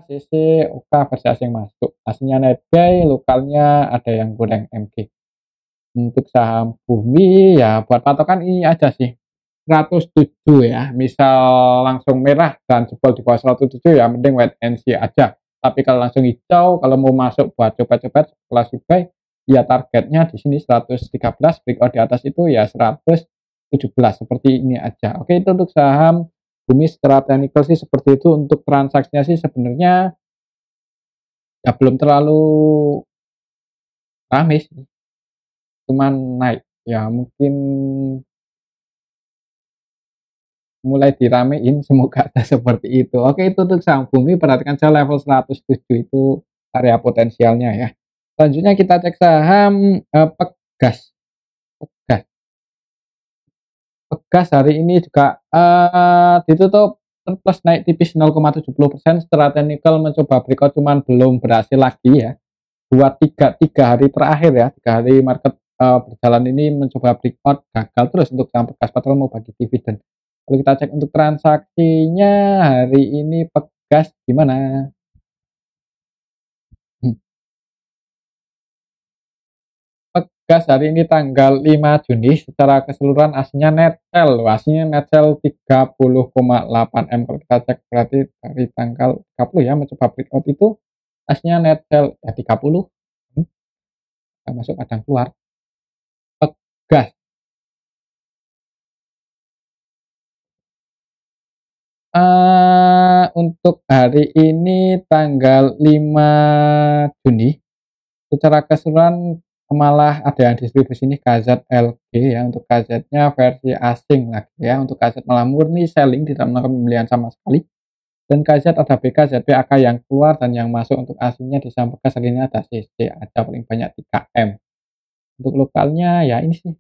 CC UK versi asing masuk. Aslinya net buy, lokalnya ada yang goreng MG. Untuk saham bumi ya buat patokan ini aja sih. 107 ya. Misal langsung merah dan jebol di bawah 107 ya mending wait and see aja. Tapi kalau langsung hijau, kalau mau masuk buat coba-coba kelas buy, ya targetnya di sini 113, breakout di atas itu ya 117 seperti ini aja. Oke, itu untuk saham bumi secara teknikal sih seperti itu. Untuk transaksinya sih sebenarnya ya belum terlalu rame sih, cuman naik ya mungkin mulai diramein, semoga ada seperti itu. Oke, itu untuk saham bumi, perhatikan saya level 107 itu area potensialnya ya. Selanjutnya kita cek saham Pegas. Pegas. Pegas hari ini juga ditutup plus naik tipis 0,70%. Secara teknikal mencoba breakout cuman belum berhasil lagi ya. Tiga hari terakhir ya, 3 hari market berjalan ini mencoba breakout gagal terus untuk saham Pegas, padahal mau bagi dividen. Lalu kita cek untuk transaksinya hari ini Pegas gimana? Pegas hari ini tanggal 5 Juni secara keseluruhan aslinya net sell, aslinya net sell 30,8 M. Kalau kita cek berarti dari tanggal 30 ya mencoba breakout itu aslinya net sell ya 30. Masuk kadang keluar. Pegas untuk hari ini tanggal 5 Juni secara keseluruhan malah ada yang distribusi ini KZLG ya. Untuk KZ-nya versi asing lagi ya. Untuk KZ malah murni selling, tidak melakukan pembelian sama sekali. Dan KZ ada BK, ZB, AK yang keluar dan yang masuk. Untuk asingnya di saham Pegas hari ini ada CC, ada paling banyak 3M. Untuk lokalnya ya ini sih,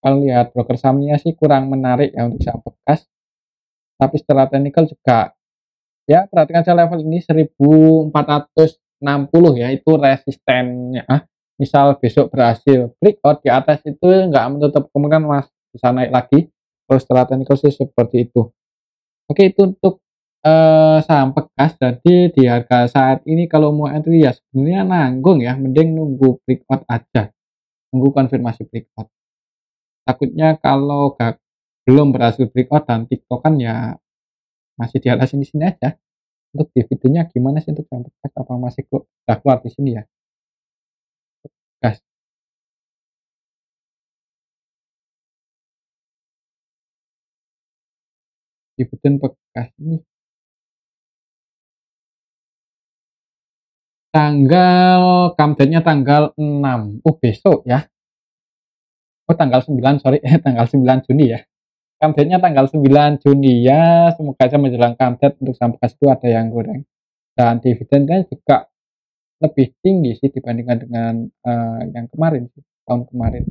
kalau lihat broker sahamnya sih kurang menarik ya untuk saham Pegas. Tapi secara teknikal juga ya perhatikan saya level ini 1460 ya, itu resistennya. Misal besok berhasil breakout di atas itu nggak menutup kemungkinan mas bisa naik lagi. Kalau secara teknikal sih seperti itu. Oke, itu untuk saham Pegas. Jadi di harga saat ini kalau mau entry ya sebenarnya nanggung ya, mending nunggu breakout aja, nunggu konfirmasi breakout. Takutnya kalau belum berhasil breakout dan tiktokan ya masih di atas sini aja. Untuk dividennya gimana sih untuk saham Pegas, apa masih udah keluar di sini ya gas dividen Pegas ini tanggal kamdennya tanggal 6 besok ya, tanggal 9 sorry tanggal 9 Juni ya, kamdennya tanggal 9 Juni ya. Semoga aja menjelang kamden untuk saham Pegas itu ada yang goreng dan dividennya juga lebih tinggi sih dibandingkan dengan yang kemarin sih, tahun kemarin.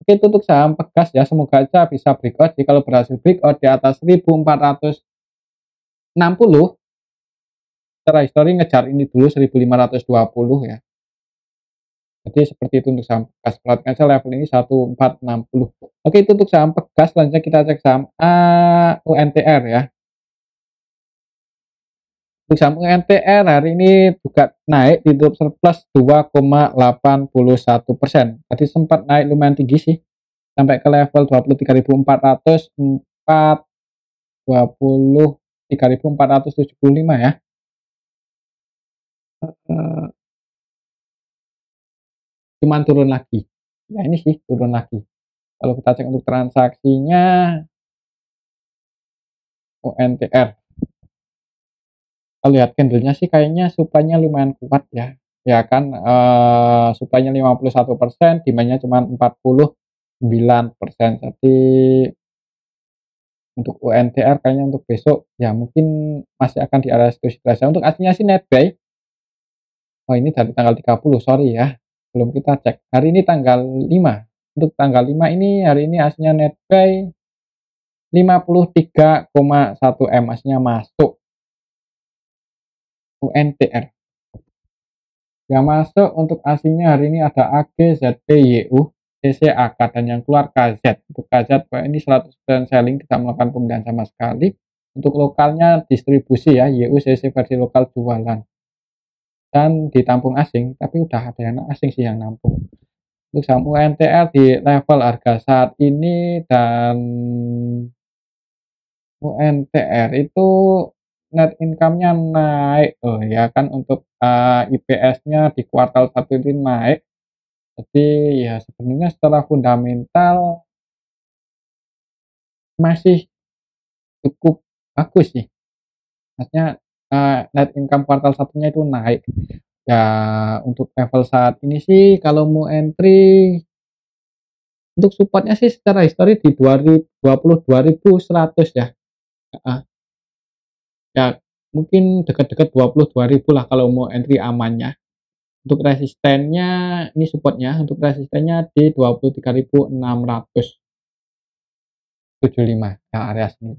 Oke, itu untuk saham Pegas ya, semoga aja bisa breakout. Jadi kalau berhasil breakout di atas 1460, secara histori ngejar ini dulu 1520 ya. Jadi seperti itu untuk saham Pegas. Perhatikan saja level ini 1460. Oke, itu untuk saham Pegas. Selanjutnya kita cek saham UNTR ya. Untuk saham UNTR hari ini juga naik, ditutup surplus 2,81%. Tadi sempat naik lumayan tinggi sih, sampai ke level 23.404, 23.475 ya. Cuman turun lagi. Ya ini sih turun lagi. Kalau kita cek untuk transaksinya UNTR, kalau lihat candlenya sih kayaknya supply-nya lumayan kuat ya. Ya kan, supply-nya 51%, demand-nya cuma 49%. Jadi untuk UNTR kayaknya untuk besok ya mungkin masih akan di area situ saja. Untuk aslinya sih net buy. Oh ini dari tanggal 30, sorry ya. Belum kita cek. Hari ini tanggal 5. Untuk tanggal 5 ini hari ini aslinya net buy 53,1 M, aslinya masuk UNTR. Yang masuk untuk asingnya hari ini ada AG, ZP, YU, CCAK, dan yang keluar KZ. Untuk KZ ini 100% selling, tidak melakukan pembelian sama sekali. Untuk lokalnya distribusi ya, YUCC versi lokal jualan. Dan ditampung asing, tapi udah ada yang asing sih yang nampung. Untuk saham UNTR di level harga saat ini dan UNTR itu net income-nya naik ya kan untuk IPS-nya di kuartal 1 ini naik. Jadi ya sebenarnya secara fundamental masih cukup bagus sih. Maksudnya net income kuartal satunya itu naik. Ya untuk level saat ini sih kalau mau entry untuk supportnya sih secara histori di 22.100 ya. Heeh. Ya mungkin dekat-dekat 22.000 lah kalau mau entry amannya. Untuk resistennya ini supportnya untuk resistennya di 23.675 ya area sini.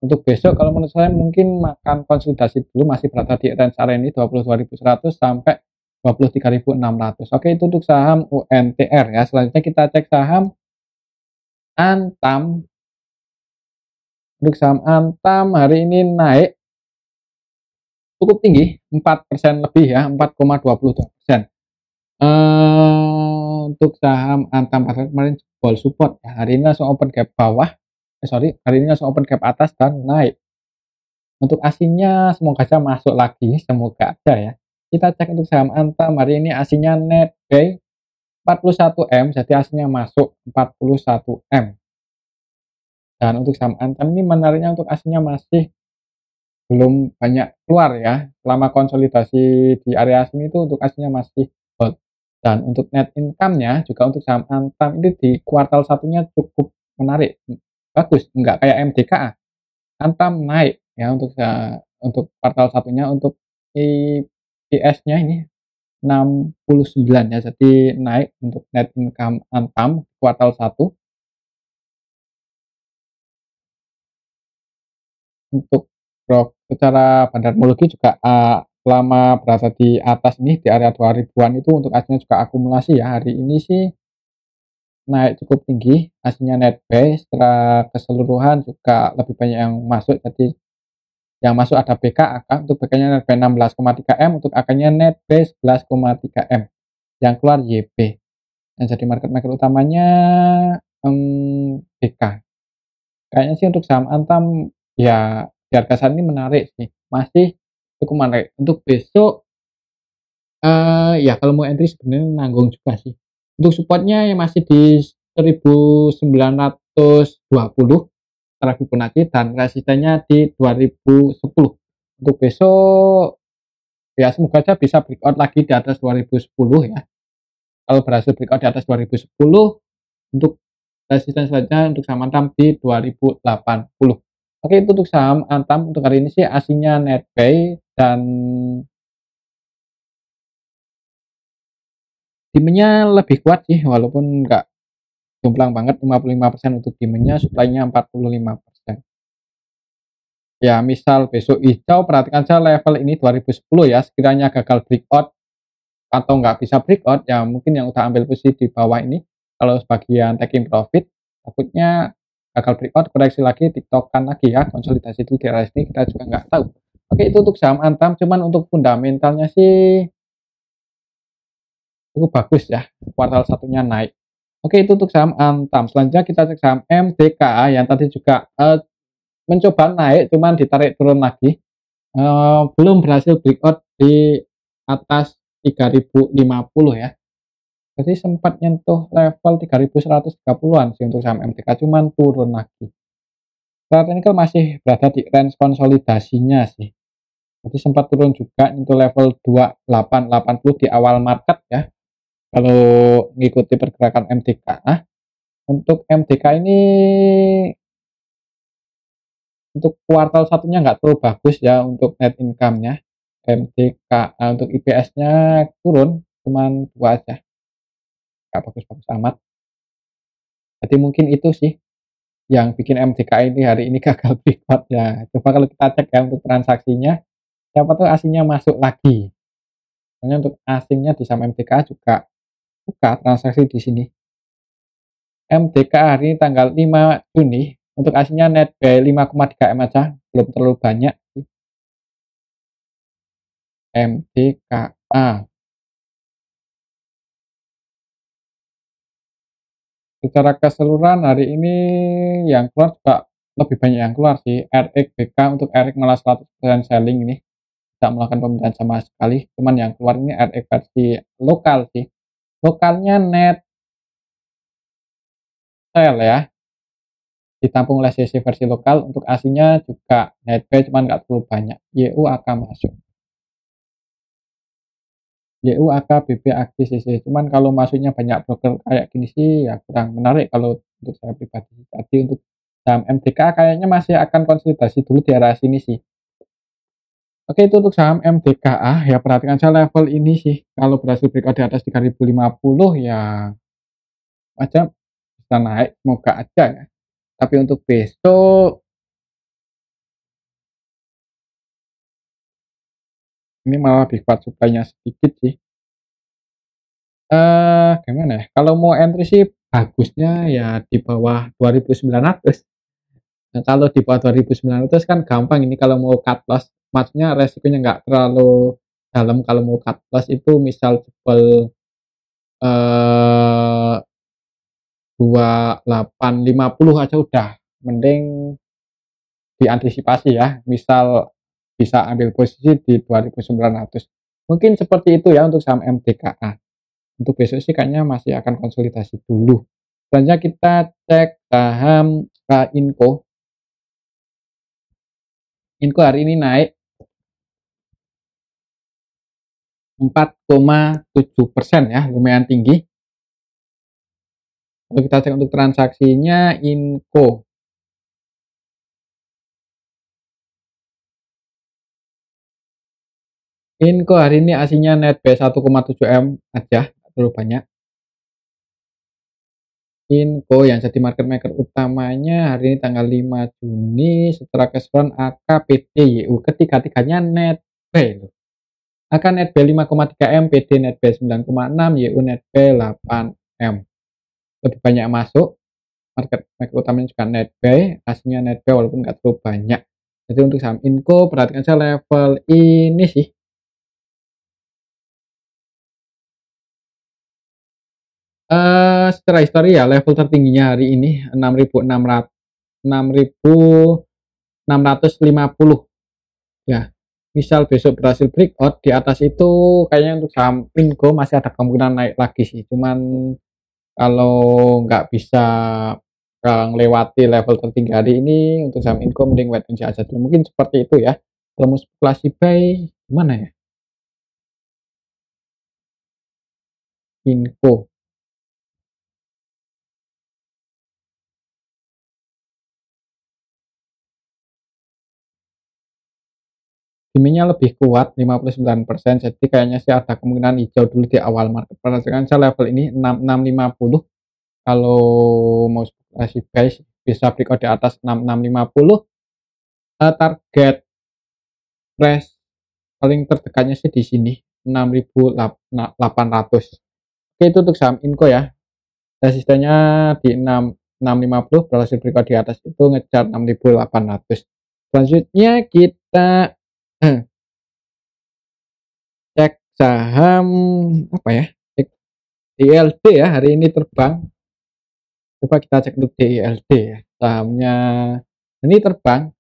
Untuk besok kalau menurut saya mungkin makan konsolidasi dulu masih berada di range area ini 22.100 sampai 23.600. Oke, itu untuk saham UNTR ya. Selanjutnya kita cek saham Antam. Untuk saham Antam hari ini naik cukup tinggi, 4% lebih ya, 4,22%. Untuk saham Antam kemarin jebol support ya. Hari ini langsung open gap bawah. Hari ini langsung open gap atas dan naik. Untuk asingnya semoga saja masuk lagi, semoga aja ya. Kita cek untuk saham Antam hari ini asingnya net buy 41M, jadi asingnya masuk 41M. Dan untuk saham Antam ini menariknya untuk asingnya masih belum banyak keluar ya. Selama konsolidasi di area sini itu untuk asingnya masih hold. Dan untuk net income-nya juga untuk saham Antam ini di kuartal satunya cukup menarik. Bagus, enggak kayak MDKA. Antam naik ya untuk kuartal satunya untuk IPS-nya ini 69 ya. Jadi naik untuk net income Antam kuartal 1. Untuk secara bandarmologi juga selama berada di atas ini di area 2000-an itu untuk aslinya juga akumulasi ya. Hari ini sih naik cukup tinggi, aslinya net buy secara keseluruhan juga lebih banyak yang masuk. Jadi yang masuk ada BK AK, untuk BK-nya net buy 16,3M, untuk AK-nya net buy 11,3M. Yang keluar YP. Yang jadi market maker utamanya BK. Kayaknya sih untuk saham Antam ya di harga saat ini menarik sih, masih cukup menarik. Untuk besok ya kalau mau entry sebenarnya nanggung juga sih. Untuk supportnya yang masih di 1920 secara Fibonacci dan resistennya di 2010. Untuk besok ya semoga aja bisa breakout lagi di atas 2010 ya. Kalau berhasil breakout di atas 2010 untuk resisten selanjutnya untuk saham Antam di 2080. Oke, itu untuk saham Antam untuk hari ini sih aslinya net buy dan demand-nya lebih kuat sih walaupun enggak jomplang banget 55% untuk demand-nya, supply-nya 45%. Ya, misal besok hijau perhatikan saja level ini 2010 ya, sekiranya gagal breakout atau nggak bisa breakout ya mungkin yang udah ambil posisi di bawah ini kalau sebagian taking profit takutnya gagal breakout koreksi lagi tiktokan lagi ya konsolidasi itu di area ini kita juga nggak tahu. Oke, itu untuk saham Antam, cuman untuk fundamentalnya sih cukup bagus ya, kuartal satunya naik. Oke, itu untuk saham Antam. Selanjutnya kita cek saham MDKA yang tadi juga mencoba naik cuman ditarik turun lagi, belum berhasil breakout di atas 3050 ya. Jadi sempat nyentuh level 3130-an sih untuk saham MDK, cuman turun lagi. Saat ini kan masih berada di range konsolidasinya sih. Jadi sempat turun juga nyentuh level 2880 di awal market ya. Kalau mengikuti pergerakan MDK. Nah, untuk MDK ini untuk kuartal satunya nggak terlalu bagus ya untuk net income-nya. MDK untuk IPS-nya turun cuman 2 aja. Nggak bagus-bagus amat. Jadi mungkin itu sih yang bikin MDK ini hari ini gagal breakout ya. Coba kalau kita cek ya untuk transaksinya, siapa tuh asingnya masuk lagi. Soalnya untuk asingnya di saham MDK juga buka transaksi di sini. MDK hari ini tanggal 5 Juni untuk asingnya net buy 5,3M aja. belum terlalu banyak sih. MDKA secara keseluruhan hari ini yang keluar juga lebih banyak yang keluar sih. RXBK untuk RX malah 100% selling ini, tidak melakukan pemilihan sama sekali, cuman yang keluar ini RX versi lokal sih. Lokalnya net sell ya, ditampung oleh CC versi lokal. Untuk aslinya juga net buy cuman nggak terlalu banyak. YU akan masuk, YU AK BB AG CC, cuman kalau masuknya banyak broker kayak gini sih ya kurang menarik kalau untuk saya pribadi. Tapi untuk saham MDK kayaknya masih akan konsolidasi dulu di arah sini sih. Oke, itu untuk saham MDKA ya, perhatikan saya level ini sih, kalau berhasil breakout di atas 3050 ya aja bisa naik, semoga aja ya. Tapi untuk besok ini malah lebih kuat supply-nya sedikit sih. Gimana ya? Kalau mau entry sih bagusnya ya di bawah 2900. Nah, kalau di bawah 2900 kan gampang ini kalau mau cut loss. Maksudnya resikonya nggak terlalu dalam kalau mau cut loss itu misal jebol 2850 aja udah mending diantisipasi ya. Misal bisa ambil posisi di 2900. Mungkin seperti itu ya untuk saham MDKA. Untuk besok sih kayaknya masih akan konsolidasi dulu. Selanjutnya kita cek saham Inco. Inco hari ini naik 4,7% ya, lumayan tinggi. Kalau kita cek untuk transaksinya Inco. Inco hari ini aslinya net B 1,7 M aja, terlalu banyak. Inco yang jadi market maker utamanya hari ini tanggal 5 Juni setelah keseluruhan AKPD YU ketiga-tiganya net B loh. AK net B 5,3 M, PD net B 9,6, YU net B 8 M. Lebih banyak masuk, market maker utamanya juga net buy, aslinya net buy walaupun nggak terlalu banyak. Jadi untuk saham Inco perhatikan saya level ini sih. Secara histori ya level tertingginya hari ini 6.650 ya. Misal besok berhasil breakout di atas itu kayaknya untuk saham Inco masih ada kemungkinan naik lagi sih. Cuman kalau nggak bisa melewati level tertinggi hari ini untuk saham Inco mending wait and see aja dulu. Mungkin seperti itu ya. Kalau mau spekulasi buy gimana ya? Inco. Demand-nya lebih kuat 59%, jadi kayaknya sih ada kemungkinan hijau dulu di awal market. Perhatikan saya level ini 6650. Kalau mau spekulasi buy bisa breakout di atas 6650. Target price paling terdekatnya sih di sini 6.800. Oke, itu untuk saham Inco ya. Resistennya di 6.650, berhasil breakout di atas itu ngejar 6.800. Selanjutnya kita cek saham apa ya? Cek DILD ya, hari ini terbang. Coba kita cek untuk DILD ya. Sahamnya ini terbang.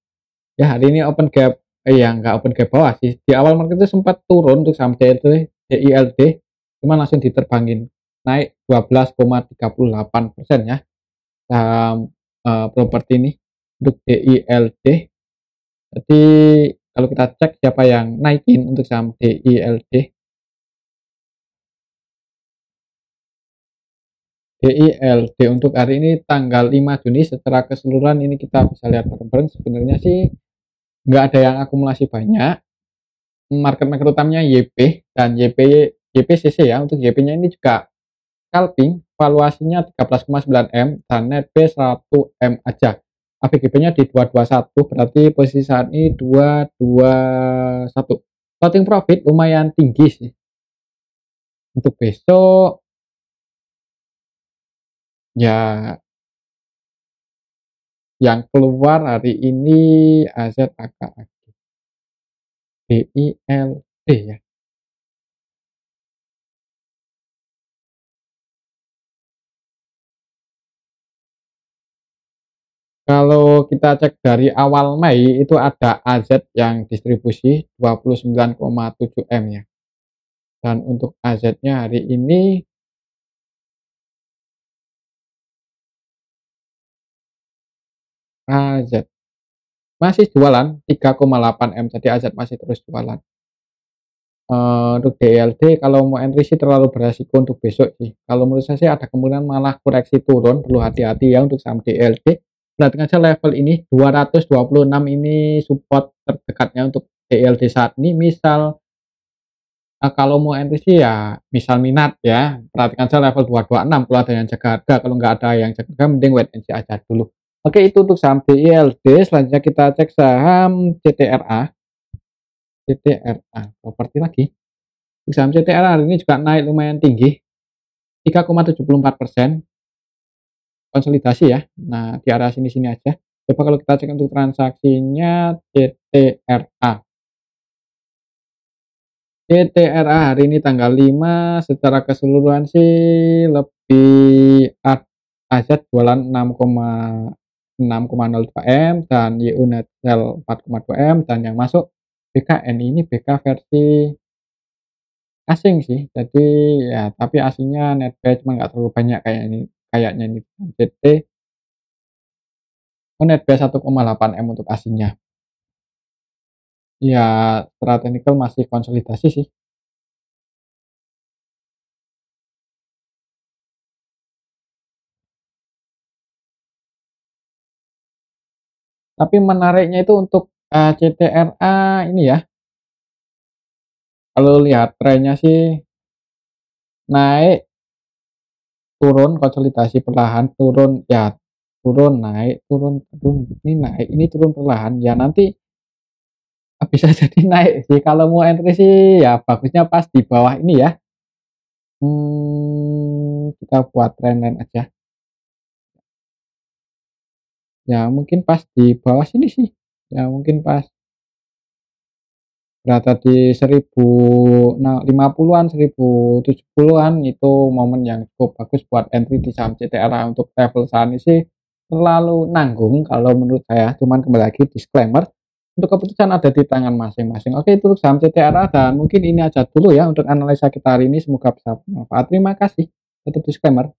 Ya, hari ini open gap, ya nggak open gap bawah sih. Di awal market itu sempat turun untuk saham DILD, cuma langsung diterbangin naik 12,38% ya. Saham properti ini untuk DILD. Jadi kalau kita cek siapa yang naikin untuk saham DILD. DILD untuk hari ini tanggal 5 Juni secara keseluruhan ini kita bisa lihat bareng-bareng. Sebenarnya sih nggak ada yang akumulasi banyak. Market maker utamanya YP dan YPCC ya. Untuk YP-nya ini juga scalping, valuasinya 13,9 M dan net B 100 M aja. AVGB-nya di 221, berarti posisi saat ini 221. Floating profit lumayan tinggi sih. Untuk besok ya Yang keluar hari ini AZAKAG, BILD ya. Kalau kita cek dari awal Mei itu ada AZ yang distribusi 29,7 M ya. Dan untuk AZ-nya hari ini AZ masih jualan 3,8 M, jadi AZ masih terus jualan. Untuk DLD kalau mau entry sih terlalu beresiko untuk besok sih. Kalau menurut saya sih ada kemungkinan malah koreksi turun, perlu hati-hati ya untuk saham DLD. Perhatikan saja level ini 226 ini support terdekatnya untuk DLD saat ini. Misal kalau mau entry sih ya misal minat ya, perhatikan saja level 226 kalau ada yang jaga harga, kalau nggak ada yang jaga harga mending wait and see aja dulu. Oke, itu untuk saham DLD. Selanjutnya kita cek saham CTRA. CTRA properti lagi. Saham CTRA hari ini juga naik lumayan tinggi, 3,74%, konsolidasi ya. Nah, di area sini-sini aja. Coba kalau kita cek untuk transaksinya CTRA. CTRA hari ini tanggal 5 secara keseluruhan sih lebih aset jualan 6,02 M dan YU net sell 4,2 M dan yang masuk BKN ini BK versi asing sih. Jadi ya tapi asingnya net buy cuma nggak terlalu banyak kayaknya ini CT net buy 1,8 M untuk asingnya. Ya secara teknikal masih konsolidasi sih. Tapi menariknya itu untuk CTRA ini ya. Kalau lihat trennya sih naik turun konsolidasi perlahan turun ya turun naik turun turun ini naik ini turun perlahan ya nanti bisa jadi naik sih kalau mau entry sih ya bagusnya pas di bawah ini ya. Kita buat trendline aja. Ya mungkin pas di bawah sini sih. Ya mungkin pas berada di 1050-an, 1070-an itu momen yang cukup bagus buat entry di saham CTRA. Untuk level saat ini sih terlalu nanggung kalau menurut saya. Cuman kembali lagi disclaimer, untuk keputusan ada di tangan masing-masing. Oke, itu saham CTRA dan mungkin ini aja dulu ya untuk analisa kita hari ini. Semoga bisa bermanfaat. Terima kasih. Tutup disclaimer.